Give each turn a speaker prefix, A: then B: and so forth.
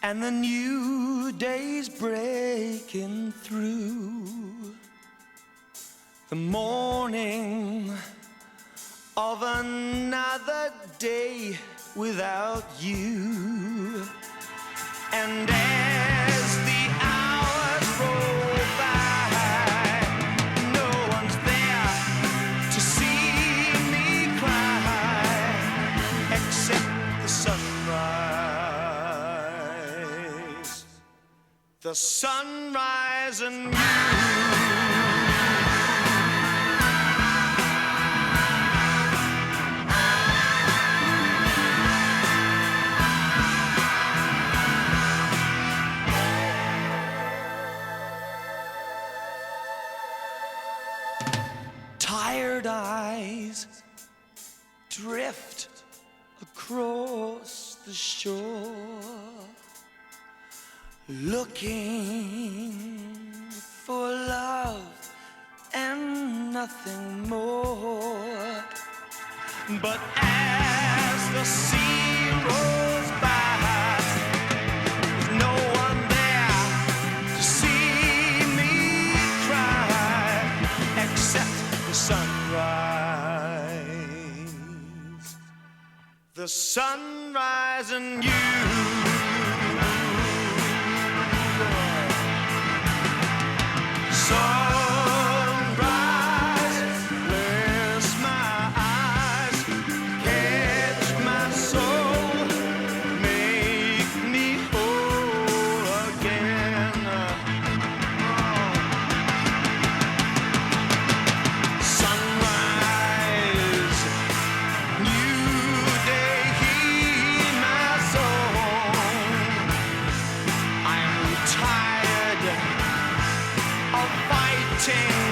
A: and the new day's breaking through. The morning of another day without you. And as the hours roll by, no one's there to see me cry, except the sunrise. The sunrise and you. Tired eyes drift across the shore, looking for love and nothing more. But as the sea rolls by, there's no one there to see me cry, except the sunrise. The sunrise and you. Sunrise, bless my eyes, catch my soul, make me whole again. Sunrise, new day, hear my song. I'm tired of fighting